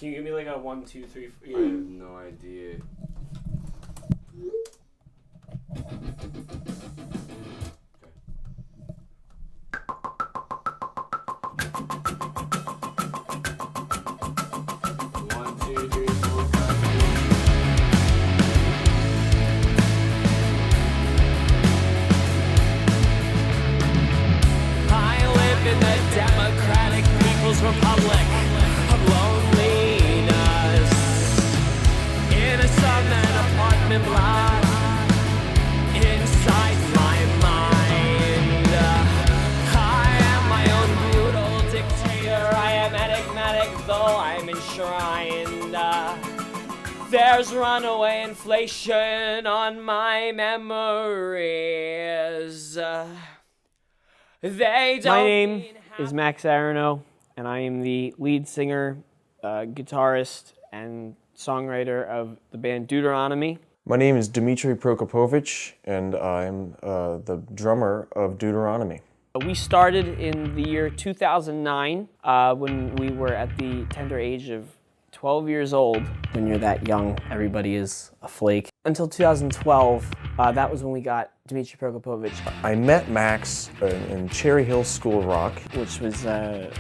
Can you give me like a 1, 2, 3, 4? I have no idea. Republic of loneliness in a suburban apartment block inside my mind. I am my own brutal dictator. I am enigmatic, though I'm enshrined. There's runaway inflation on my memories. They don't. My name is Max Aronow, and I am the lead singer, guitarist, and songwriter of the band Deuteronomy. My name is Dmitry Prokopovich, and I'm the drummer of Deuteronomy. We started in the year 2009 when we were at the tender age of 12 years old. When you're that young, everybody is a flake. Until 2012, that was when we got Dmitry Prokopovich. I met Max in Cherry Hill School of Rock, which was, a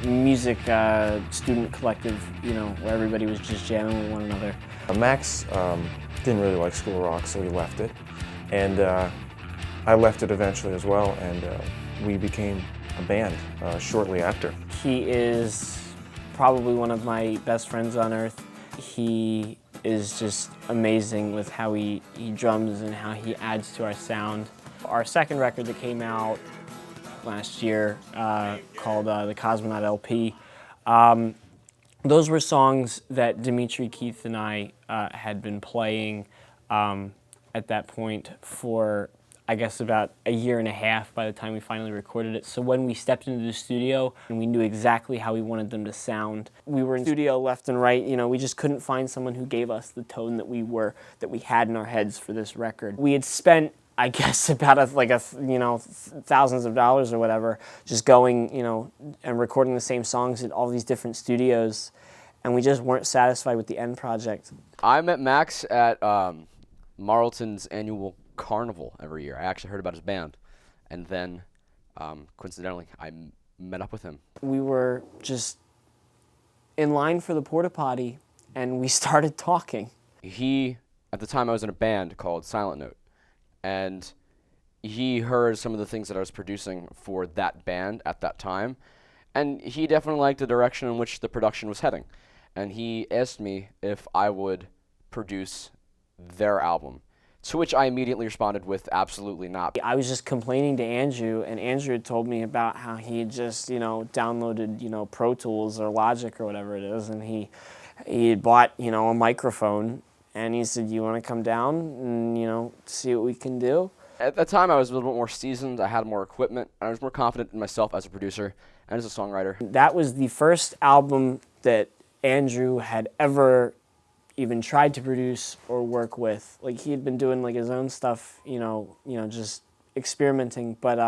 music student collective, where everybody was just jamming with one another. Max didn't really like School of Rock, so he left it. And I left it eventually as well, and we became a band shortly after. He is probably one of my best friends on earth. He is just amazing with how he drums and how he adds to our sound. Our second record that came out last year called the Cosmonaut LP, those were songs that Dmitry, Keith, and I had been playing at that point for, I guess, about a year and a half by the time we finally recorded it. So when we stepped into the studio and we knew exactly how we wanted them to sound, we were in the studio left and right. We just couldn't find someone who gave us the tone that we had in our heads for this record. We had spent, I guess, about thousands of dollars or whatever, just going, and recording the same songs at all these different studios, and we just weren't satisfied with the end project. I met Max at Marlton's annual carnival every year. I actually heard about his band, and then coincidentally I met up with him. We were just in line for the porta potty and we started talking. At the time I was in a band called Silent Note, and he heard some of the things that I was producing for that band at that time, and he definitely liked the direction in which the production was heading, and he asked me if I would produce their album. To which I immediately responded with absolutely not. I was just complaining to Andrew, and Andrew had told me about how he had just, downloaded, Pro Tools or Logic or whatever it is, and he had bought, a microphone, and he said, "You want to come down and, see what we can do?" At that time, I was a little bit more seasoned. I had more equipment. I was more confident in myself as a producer and as a songwriter. That was the first album that Andrew had ever even tried to produce or work with. Like, he had been doing his own stuff, just experimenting, but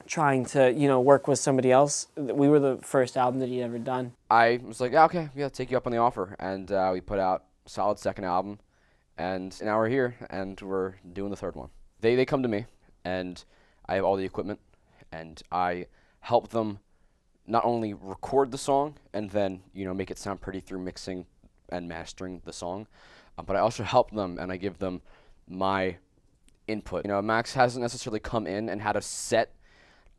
trying to, work with somebody else. We were the first album that he'd ever done. I was like, okay, yeah, take you up on the offer, and we put out a solid second album, and now we're here, and we're doing the third one. They come to me, and I have all the equipment, and I help them not only record the song and then, make it sound pretty through mixing and mastering the song, but I also help them and I give them my input. Max hasn't necessarily come in and had a set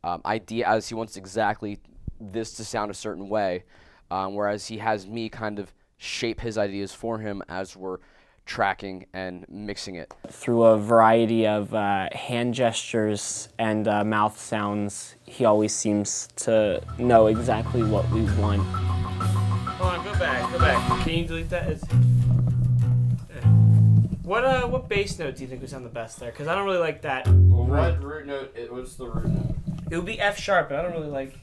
idea as he wants exactly this to sound a certain way, whereas he has me kind of shape his ideas for him as we're tracking and mixing it. Through a variety of hand gestures and mouth sounds, he always seems to know exactly what we want. Hold on, go back. Can you delete that? What bass note do you think would sound the best there? Because I don't really like that. Well, what root note? What's the root note? It would be F sharp, but I don't really like.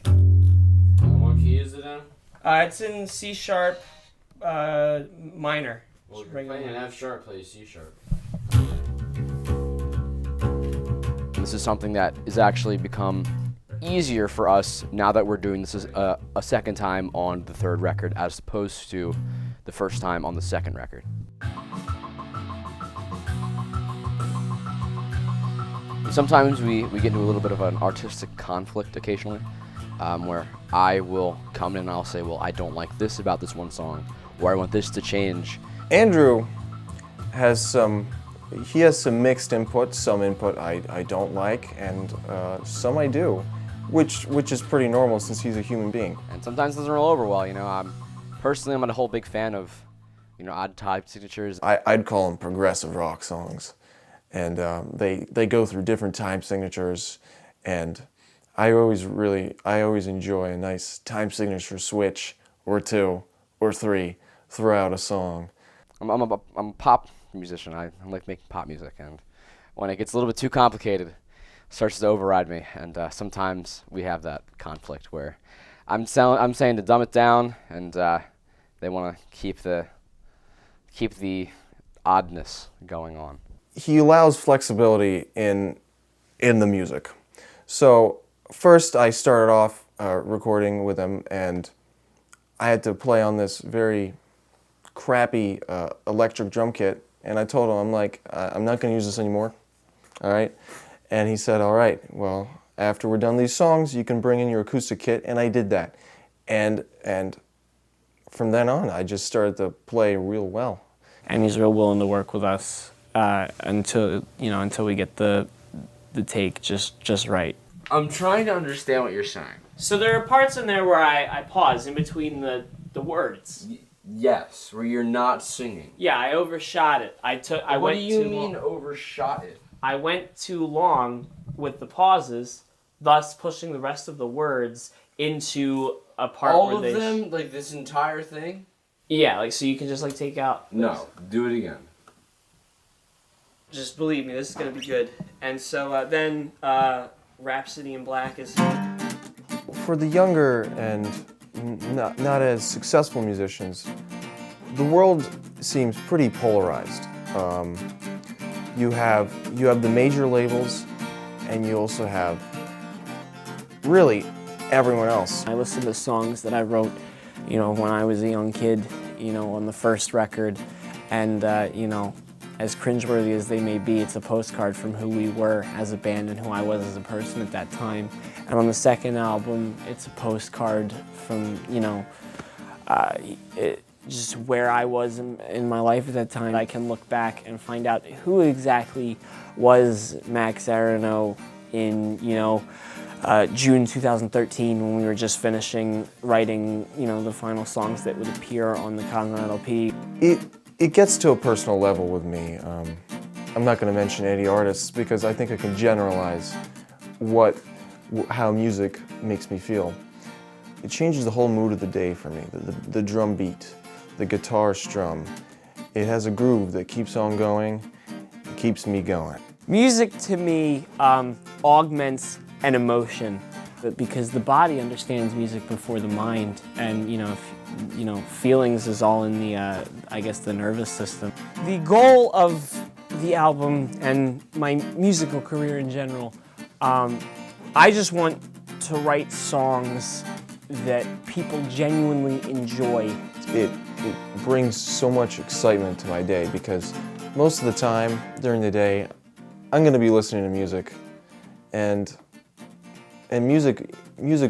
What key is it in? It's in C sharp minor. Well, if you're playing an F sharp, play C sharp. This is something that has actually become easier for us now that we're doing this a second time on the third record as opposed to the first time on the second record. Sometimes we get into a little bit of an artistic conflict occasionally, where I will come in and I'll say, well, I don't like this about this one song, or I want this to change. Andrew has some mixed input. Some input I don't like, and some I do, which is pretty normal since he's a human being. And sometimes it doesn't roll over well, you know. I'm a whole big fan of, you know, odd type signatures. I'd call them progressive rock songs, and they go through different time signatures, and I always enjoy a nice time signature switch or two or three throughout a song. I'm a pop musician. I like making pop music, and when it gets a little bit too complicated, it starts to override me, and sometimes we have that conflict where I'm saying to dumb it down, and they want to keep the oddness going on. He allows flexibility in the music. So first I started off recording with him, and I had to play on this very crappy electric drum kit, and I told him, I'm like, I'm not going to use this anymore, all right? And he said, all right, well, after we're done these songs, you can bring in your acoustic kit, and I did that. And from then on, I just started to play real well. And he's real willing to work with us until we get the take just right. I'm trying to understand what you're saying. So there are parts in there where I pause in between the words. Yes, where you're not singing. Yeah, I overshot it. What do you mean overshot it? I went too long with the pauses, thus pushing the rest of the words into a part All where of them? Like this entire thing? Yeah, like so you can just like take out. No, do it again. Just believe me, this is gonna be good. And so then Rhapsody in Black is. For the younger and not as successful musicians, the world seems pretty polarized. You have the major labels, and you also have really everyone else. I listen to songs that I wrote, when I was a young kid, on the first record, and as cringeworthy as they may be, it's a postcard from who we were as a band and who I was as a person at that time. And on the second album, it's a postcard from, just where I was in my life at that time. I can look back and find out who exactly was Max Aronow in, June 2013 when we were just finishing writing, the final songs that would appear on the Continental LP. It gets to a personal level with me. I'm not going to mention any artists because I think I can generalize how music makes me feel. It changes the whole mood of the day for me. The drum beat, the guitar strum. It has a groove that keeps on going, it keeps me going. Music to me augments an emotion, because the body understands music before the mind, and feelings is all in the the nervous system. The goal of the album and my musical career in general, I just want to write songs that people genuinely enjoy. It brings so much excitement to my day because most of the time during the day I'm going to be listening to music, and music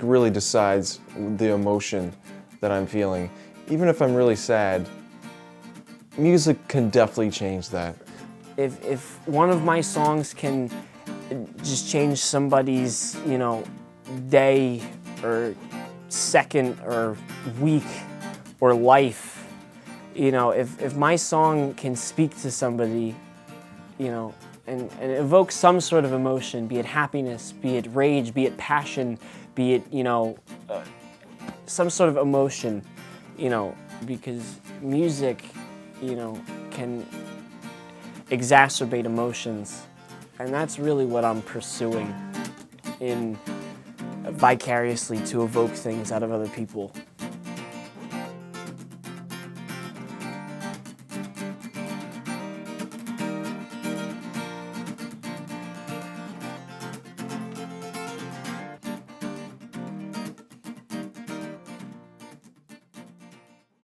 really decides the emotion that I'm feeling. Even if I'm really sad, music can definitely change that. If one of my songs can just change somebody's, day or second or week or life, if my song can speak to somebody, and evoke some sort of emotion, be it happiness, be it rage, be it passion, be it, some sort of emotion, because music, can exacerbate emotions. And that's really what I'm pursuing vicariously, to evoke things out of other people.